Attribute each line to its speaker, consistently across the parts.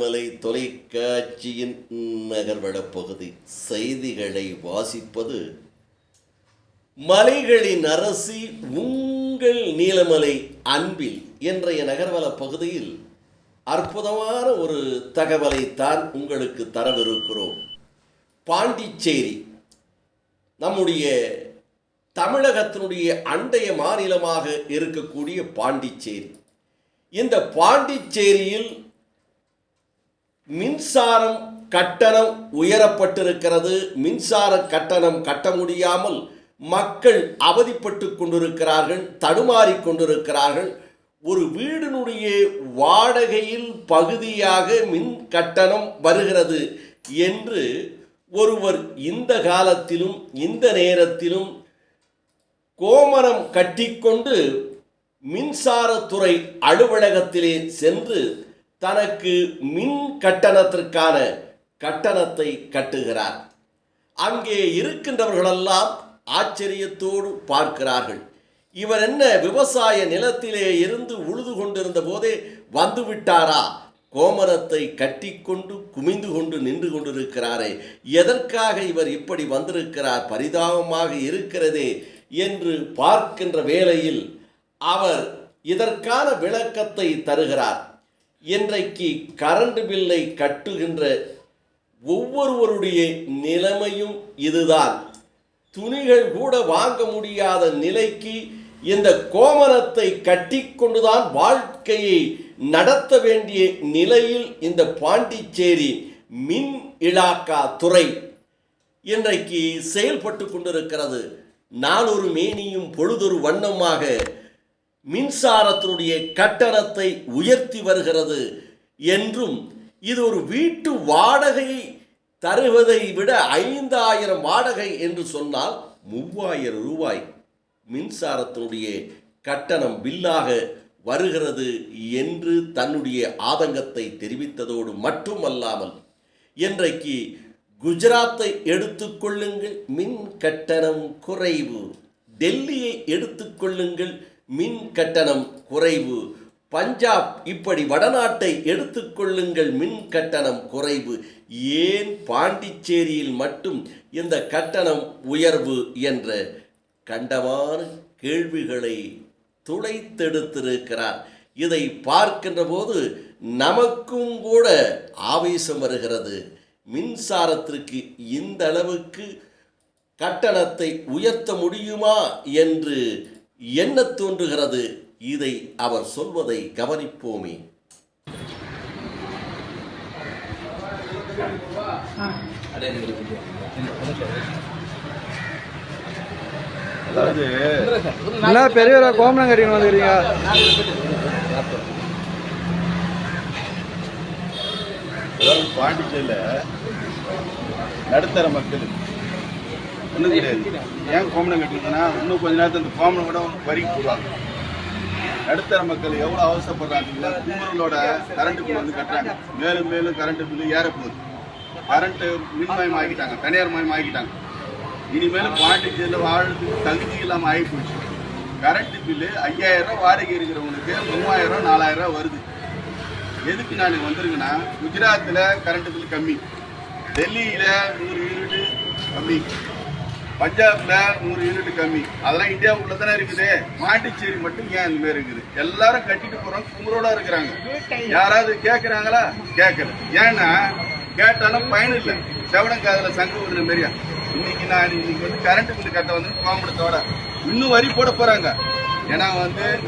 Speaker 1: நீலமலை தொலைக்காட்சியின் நகர்வட பகுதி செய்திகளை வாசிப்பது மலைகளின் அரசி உங்கள் நீலமலை அன்பில். இன்றைய நகர்வல பகுதியில் அற்புதமான ஒரு தகவலை தான் உங்களுக்கு தரவிருக்கிறோம். பாண்டிச்சேரி நம்முடைய தமிழகத்தினுடைய அண்டைய மாநிலமாக இருக்கக்கூடிய பாண்டிச்சேரி. இந்த பாண்டிச்சேரியில் மின்சாரம் கட்டணம் உயரப்பட்டிருக்கிறது. மின்சார கட்டணம் கட்ட முடியாமல் மக்கள் அவதிப்பட்டு கொண்டிருக்கிறார்கள், தடுமாறிக் கொண்டிருக்கிறார்கள். ஒரு வீடினுடைய வாடகையில் பகுதியாக மின் கட்டணம் வருகிறது என்று ஒருவர் இந்த காலத்திலும் இந்த நேரத்திலும் கோமரம் கட்டிக்கொண்டு மின்சாரத்துறை அலுவலகத்திலே சென்று தனக்கு மின் கட்டணத்திற்கான கட்டணத்தை கட்டுகிறார். அங்கே இருக்கின்றவர்களெல்லாம் ஆச்சரியத்தோடு பார்க்கிறார்கள். இவர் என்ன விவசாய நிலத்திலே இருந்து உழுது கொண்டிருந்த போதே வந்துவிட்டாரா? கோமரத்தை கட்டிக்கொண்டு குமிந்து கொண்டு நின்று கொண்டிருக்கிறாரே, எதற்காக இவர் இப்படி வந்திருக்கிறார்? பரிதாபமாக இருக்கிறதே என்று பார்க்கின்ற வேளையில் அவர் இதற்கான விளக்கத்தை தருகிறார். இன்றைக்கு கரண்ட் பில்லை கட்டுகின்ற ஒவ்வொருவருடைய நிலைமையும் இதுதான். துணிகள் கூட வாங்க முடியாத நிலைக்கு இந்த கோமரத்தை கட்டிக்கொண்டுதான் வாழ்க்கையை நடத்த வேண்டிய நிலையில் இந்த பாண்டிச்சேரி மின் இலாக்கா துறை இன்றைக்கு செயல்பட்டு கொண்டிருக்கிறது. நாளொரு மேனியும் பொழுதொரு வண்ணமாக மின்சாரத்தினுடைய கட்டணத்தை உயர்த்தி வருகிறது என்றும், இது ஒரு வீட்டு வாடகை தருவதை விட 5000 வாடகை என்று சொன்னால் 3000 ரூபாய் மின்சாரத்தினுடைய கட்டணம் பில்லாக வருகிறது என்று தன்னுடைய ஆதங்கத்தை தெரிவித்ததோடு மட்டுமல்லாமல், இன்றைக்கு குஜராத்தை எடுத்துக்கொள்ளுங்கள், மின் கட்டணம் குறைவு. டெல்லியை எடுத்துக்கொள்ளுங்கள், மின் கட்டணம் குறைவு. பஞ்சாப், இப்படி வடநாட்டை எடுத்துக்கொள்ளுங்கள், மின் கட்டணம் குறைவு. ஏன் பாண்டிச்சேரியில் மட்டும் இந்த கட்டணம் உயர்வு என்ற கண்டமான கேள்விகளை துளைத்தெடுத்திருக்கிறார். இதை பார்க்கின்ற போது நமக்கும் கூட ஆவேசம் வருகிறது. மின்சாரத்திற்கு இந்த அளவுக்கு கட்டணத்தை உயர்த்த முடியுமா என்று எண்ண தோன்றுகிறது. இதை அவர் சொல்வதை கவனிப்போமே.
Speaker 2: பெரிய கோமரம் கட்டின்னு வந்துக்கிறீங்க.
Speaker 3: பாண்டிச்சேரியில் நடுத்தர மக்கள் ஒன்றும் கிடையாது. ஏன் கோமரம் கட்டிங்கன்னா இன்னும் கொஞ்ச நேரத்தில் இந்த கோமரம் கூட வரிக்கு போடுவாங்க. நடுத்தர மக்கள் எவ்வளோ அவசரப்படுறாங்க. கும்பர்களோட கரண்ட்டுக்கு வந்து கட்டுறாங்க. மேலும் மேலும் கரண்ட்டு பில்லு ஏறப்போகுது. கரண்ட்டு மின்மயம் ஆகிட்டாங்க, தனியார் மயம் ஆகிட்டாங்க. இனிமேல் பாண்டிச்சேரியில் வாழ்றதுக்கு தகுதி இல்லாமல் ஆகி போச்சு. கரண்ட்டு பில்லு 5000 ரூபா வாடகை இருக்கிறவங்களுக்கு 3000 4000 வருது. எதுக்கு நான் வந்திருக்கேன்னா, குஜராத்தில் கரண்ட் பில் கம்மி, டெல்லியில் 100 யூனிட் கம்மி, பஞ்சாபில் 100 யூனிட் கம்மி. அதெல்லாம் இந்தியாவுக்குள்ள தானே இருக்குது. பாண்டிச்சேரி மட்டும் ஏன் இந்த மாதிரி இருக்குது? எல்லாரும் கட்டிட்டு போகிறோம், கும்பரோட இருக்கிறாங்க. யாராவது கேட்குறாங்களா? கேட்கல. ஏன்னா கேட்டாலும் பயன் இல்லை. செவடங்காதில் சங்கு விடுற மாரியா. இன்னைக்கு வந்து கரண்ட் பில்லு கட்ட வந்து கோமரத்தோட இன்னும் வரி போட போகிறாங்க. ஏன்னா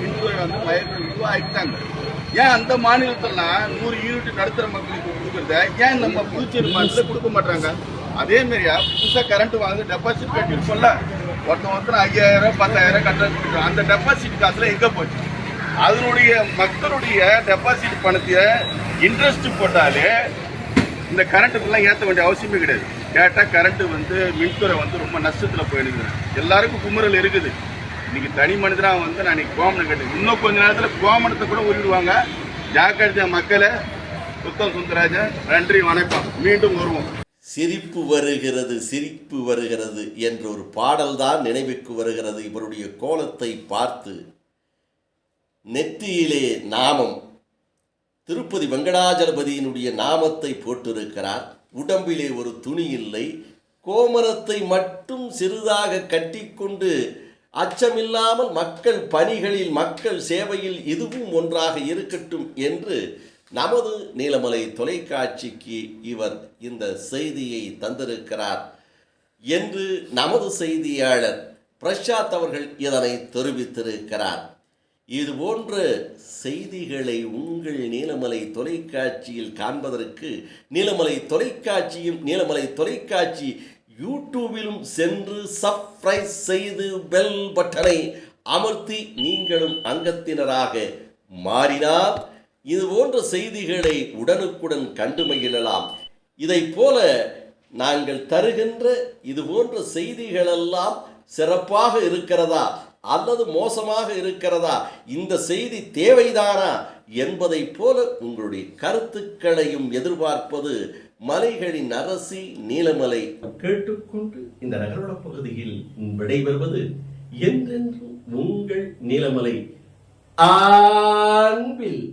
Speaker 3: மின்துறை 1000 ரூபா ஆகிட்டாங்க. ஏன் அந்த மாநிலத்திலாம் 100 யூனிட் நடுத்தர மக்களுக்கு கொடுக்குறத ஏன் நம்ம புதுச்சேரி மாநிலத்தில் கொடுக்க மாட்டாங்க? அதே மாதிரியா புதுசாக கரண்ட் வாங்குது, டெபாசிட் கட்டிருப்போம்ல. ஒருத்தர் 5000 10,000 கட்டுறது. அந்த டெபாசிட் காசுல எங்கே போச்சு? அதனுடைய மக்களுடைய டெபாசிட் பணத்தை இன்ட்ரெஸ்ட் போட்டாலே இந்த கரண்ட் பில்லாம் ஏற்ற வேண்டிய அவசியமே கிடையாது. கேட்டால் கரண்ட் மின்துறை ரொம்ப நஷ்டத்தில் போயிடுது. எல்லாருக்கும் குமுறல் இருக்குது. இன்னைக்கு தனி மனிதனாக நான் இன்னைக்கு கோமனம் கட்டு, இன்னும் கொஞ்ச நேரத்தில் கோமனத்தை கூட உருவிடுவாங்க. ஜாக்கிரதை மக்களை. சுத்தம் சுந்தராஜன், நன்றி, வணக்கம். மீண்டும் வருவோம்.
Speaker 1: சிரிப்பு வருகிறது, சிரிப்பு வருகிறது என்ற ஒரு பாடல்தான் நினைவுக்கு வருகிறது. இவருடைய கோலத்தை பார்த்து நெற்றியிலே நாமம், திருப்பதி வெங்கடாஜலபதியினுடைய நாமத்தை போட்டிருக்கிறார். உடம்பிலே ஒரு துணி இல்லை. கோமரத்தை மட்டும் சிறிதாக கட்டிக்கொண்டு அச்சமில்லாமல் மக்கள் பணிகளில் மக்கள் சேவையில் இதுவும் ஒன்றாக இருக்கட்டும் என்று நமது நீலமலை தொலைக்காட்சிக்கு இவர் இந்த செய்தியை தந்திருக்கிறார் என்று நமது செய்தியாளர் பிரசாத் அவர்கள் இதனை தெரிவித்திருக்கிறார். இதுபோன்ற செய்திகளை உங்கள் நீலமலை தொலைக்காட்சியில் காண்பதற்கு நீலமலை தொலைக்காட்சி யூடியூபிலும் சென்று சப்ஸ்கிரைப் செய்து பெல் பட்டனை அமர்த்தி நீங்களும் அங்கத்தினராக மாறினால் இதுபோன்ற செய்திகளை உடனுக்குடன் கண்டு மகிழலாம். இதை போல நாங்கள் தருகின்ற இதுபோன்ற செய்திகளெல்லாம் சிறப்பாக இருக்கிறதா அல்லது மோசமாக இருக்கிறதா, இந்த செய்தி தேவைதானா என்பதை போல உங்களுடைய கருத்துக்களையும் எதிர்பார்ப்பது மலைகளின் அரசி நீலமலை. கேட்டுக்கொண்டு இந்த நகரோட பகுதியில் விடைபெறுவது என்றென்றும் உங்கள் நீலமலை. அன்பில்